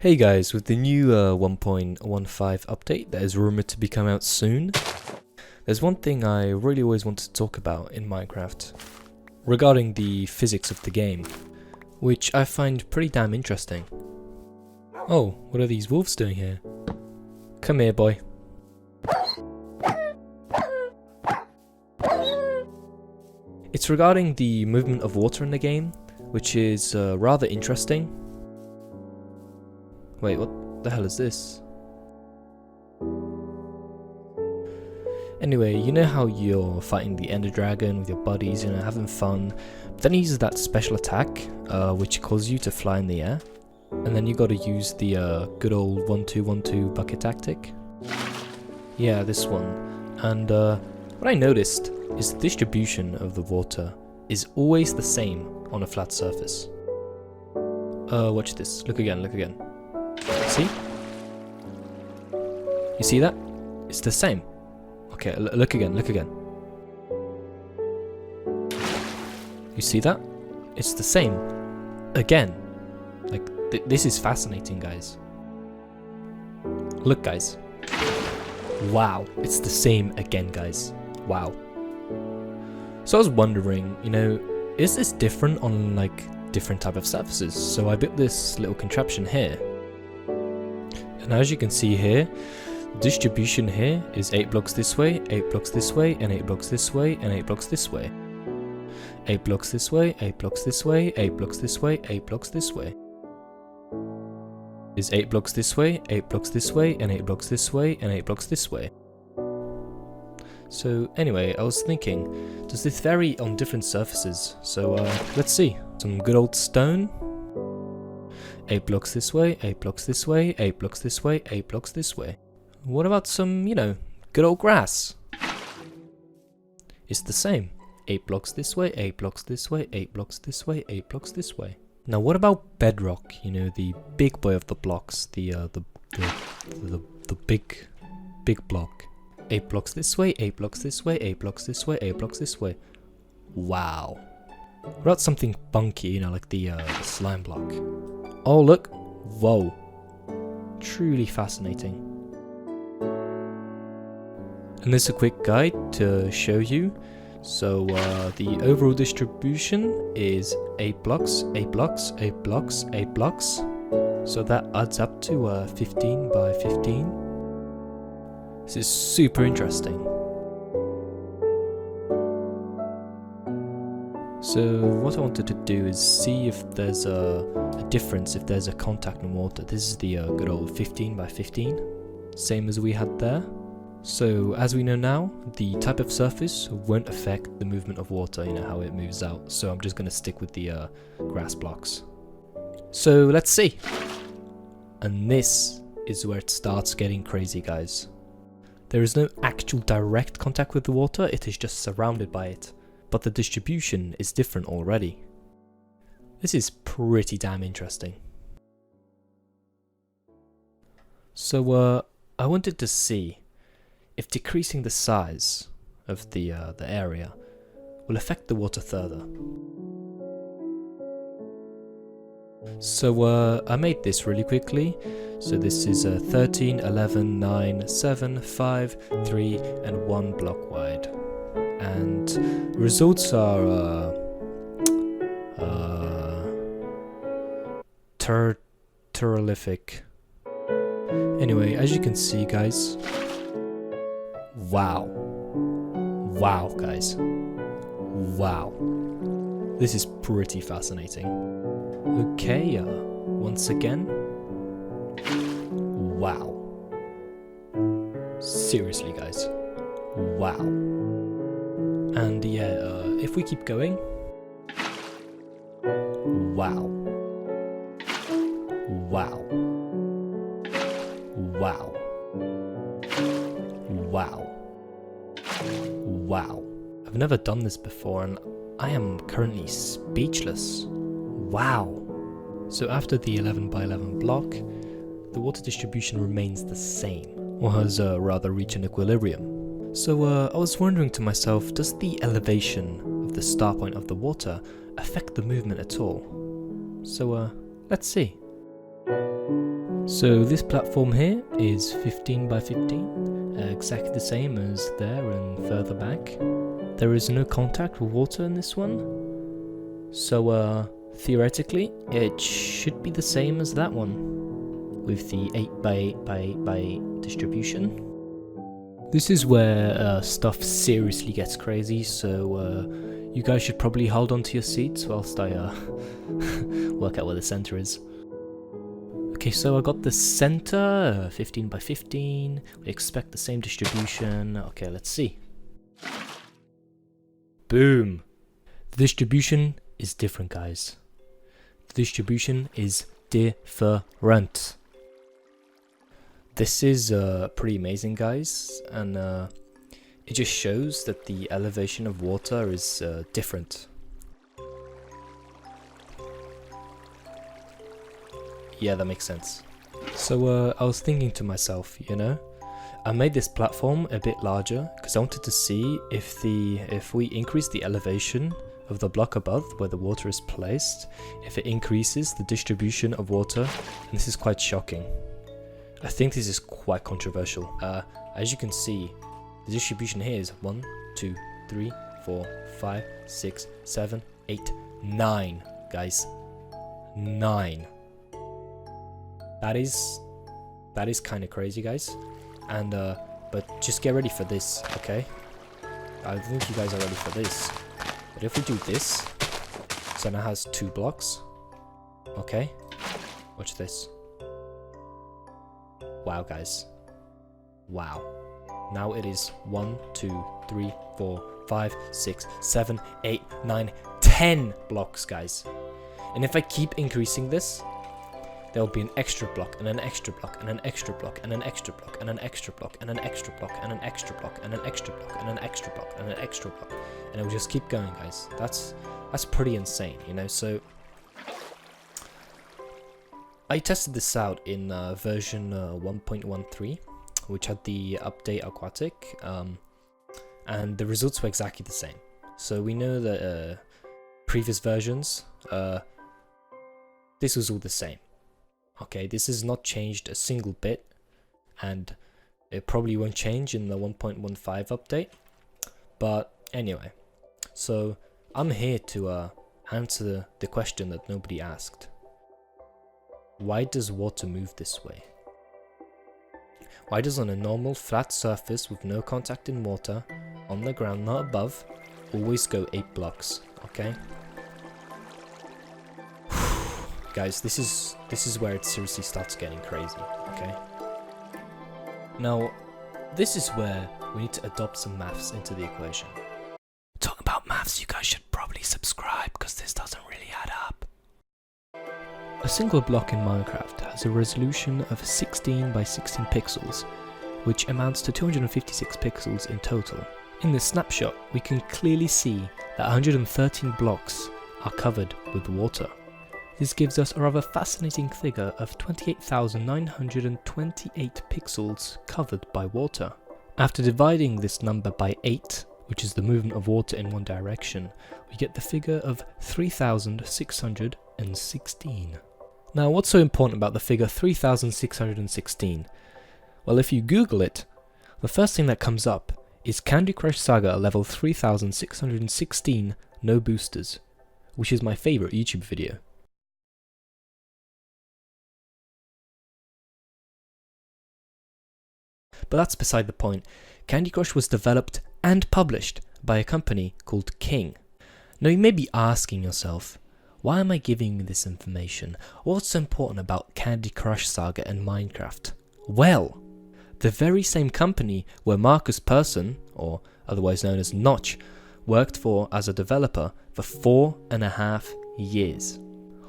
Hey guys, with the new 1.15 update that is rumored to be coming out soon, there's one thing I really always wanted to talk about in Minecraft regarding the physics of the game, which I find pretty damn interesting. Oh, what are these wolves doing here? Come here, boy. It's regarding the movement of water in the game, which is rather interesting. Wait, what the hell is this? Anyway, you know how you're fighting the Ender Dragon with your buddies, having fun, but then he uses that special attack, which causes you to fly in the air, and then you gotta use the good old 1-2-1-2 bucket tactic? Yeah, this one. And what I noticed is the distribution of the water is always the same on a flat surface. Watch this. Look again, look again. See? You see that? It's the same. Okay, look again, look again. You see that? It's the same. Again. Like, this is fascinating, guys. Look, guys. Wow, it's the same again, guys. Wow. So I was wondering, is this different on, different type of surfaces? So I built this little contraption here. And as you can see here, distribution here is 8 blocks this way, 8 blocks this way, and 8 blocks this way, and 8 blocks this way. 8 blocks this way, 8 blocks this way, 8 blocks this way, 8 blocks this way. Is 8 blocks this way, 8 blocks this way, and 8 blocks this way, and 8 blocks this way. So anyway, I was thinking, does this vary on different surfaces? So let's see. Some good old stone. 8 blocks this way, 8 blocks this way, 8 blocks this way, 8 blocks this way. What about some, good old grass? It's the same. 8 blocks this way, 8 blocks this way, 8 blocks this way, 8 blocks this way. Now what about bedrock? The big boy of the blocks, the big block. 8 blocks this way, 8 blocks this way, 8 blocks this way, 8 blocks this way. Wow. What about something funky, like the slime block? Oh look, whoa, truly fascinating. And there's a quick guide to show you. So the overall distribution is 8 blocks, 8 blocks, 8 blocks, 8 blocks. So that adds up to 15 by 15. This is super interesting. So what I wanted to do is see if there's a difference, if there's a contact in water. This is the good old 15 by 15, same as we had there. So as we know now, the type of surface won't affect the movement of water, how it moves out. So I'm just going to stick with the grass blocks. So let's see. And this is where it starts getting crazy, guys. There is no actual direct contact with the water, it is just surrounded by it. But the distribution is different already. This is pretty damn interesting. So I wanted to see if decreasing the size of the area will affect the water further. So I made this really quickly. So this is 13, 11, 9, 7, 5, 3 and 1 block wide. And results are terrific. Anyway, as you can see, guys, wow, guys, wow, this is pretty fascinating. Okay, once again, wow, seriously, guys, wow. And yeah, if we keep going, wow, wow, wow, wow, wow. I've never done this before and I am currently speechless. Wow. So after the 11 by 11 block, the water distribution remains the same, or has rather reached an equilibrium. So I was wondering to myself, does the elevation of the start point of the water affect the movement at all? So let's see. So this platform here is 15 by 15, exactly the same as there and further back. There is no contact with water in this one, so theoretically it should be the same as that one, with the 8 by 8 by 8 distribution. This is where stuff seriously gets crazy, so you guys should probably hold on to your seats whilst I work out where the center is. Okay, so I got the center, 15 by 15. We expect the same distribution. Okay, let's see. Boom. The distribution is different, guys. The distribution is different. This is pretty amazing, guys, and it just shows that the elevation of water is different. Yeah, that makes sense. So I was thinking to myself, you know, I made this platform a bit larger because I wanted to see if we increase the elevation of the block above where the water is placed, if it increases the distribution of water, and this is quite shocking. I think this is quite controversial. As you can see, the distribution here is 1, 2, 3, 4, 5, 6, 7, 8, 9, guys. 9. That is kind of crazy, guys, and but just get ready for this, okay? I think you guys are ready for this. But if we do this, so now it has 2 blocks, okay? Watch this. Wow, guys. Wow. Now it is 1, 2, 3, 4, 5, 6, 7, 8, 9, 10 blocks, guys. And if I keep increasing this, there will be an extra block, and an extra block, and an extra block, and an extra block, and an extra block, and an extra block, and an extra block, and an extra block, and an extra block, and an extra block, and it will just keep going, guys. That's pretty insane, you know. So I tested this out in version 1.13, which had the update aquatic, and the results were exactly the same. So we know that previous versions, this was all the same. Okay, this has not changed a single bit, and it probably won't change in the 1.15 update. But anyway, so I'm here to answer the question that nobody asked. Why does water move this way? Why does on a normal flat surface with no contact in water, on the ground, not above, always go 8 blocks, okay? Guys, this is where it seriously starts getting crazy, okay? Now, this is where we need to adopt some maths into the equation. Talking about maths, you guys should probably subscribe because this doesn't really add up. A single block in Minecraft has a resolution of 16 by 16 pixels, which amounts to 256 pixels in total. In this snapshot, we can clearly see that 113 blocks are covered with water. This gives us a rather fascinating figure of 28,928 pixels covered by water. After dividing this number by 8, which is the movement of water in one direction, we get the figure of 3,616. Now, what's so important about the figure 3,616? Well, if you Google it, the first thing that comes up is Candy Crush Saga level 3,616 no boosters, which is my favorite YouTube video. But that's beside the point. Candy Crush was developed and published by a company called King. Now you may be asking yourself, why am I giving you this information? What's so important about Candy Crush Saga and Minecraft? Well, the very same company where Marcus Persson, or otherwise known as Notch, worked for as a developer for 4.5 years.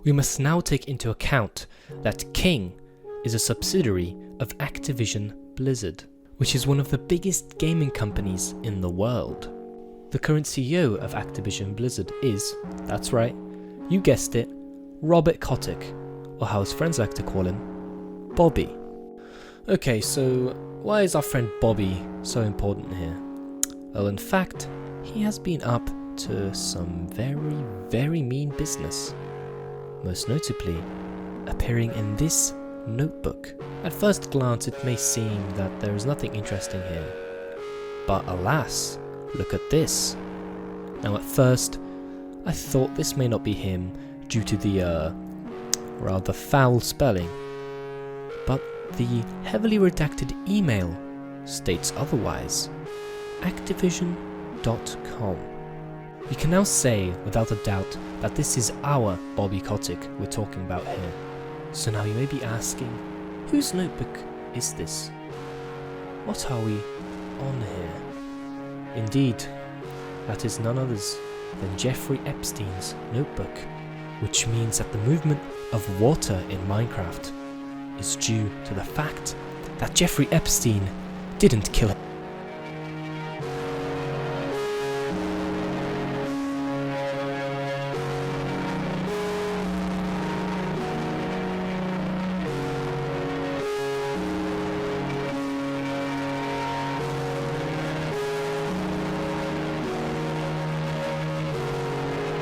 We must now take into account that King is a subsidiary of Activision Blizzard, which is one of the biggest gaming companies in the world. The current CEO of Activision Blizzard is, that's right, you guessed it, Robert Kotick, or how his friends like to call him, Bobby. Okay, so why is our friend Bobby so important here? Well, in fact, he has been up to some very mean business. Most notably, appearing in this notebook. At first glance it may seem that there is nothing interesting here. But alas, look at this. Now at first, I thought this may not be him due to the rather foul spelling. But the heavily redacted email states otherwise. Activision.com. We can now say without a doubt that this is our Bobby Kotick we're talking about here. So now you may be asking, whose notebook is this? What are we on here? Indeed, that is none others than Jeffrey Epstein's notebook, which means that the movement of water in Minecraft is due to the fact that Jeffrey Epstein didn't kill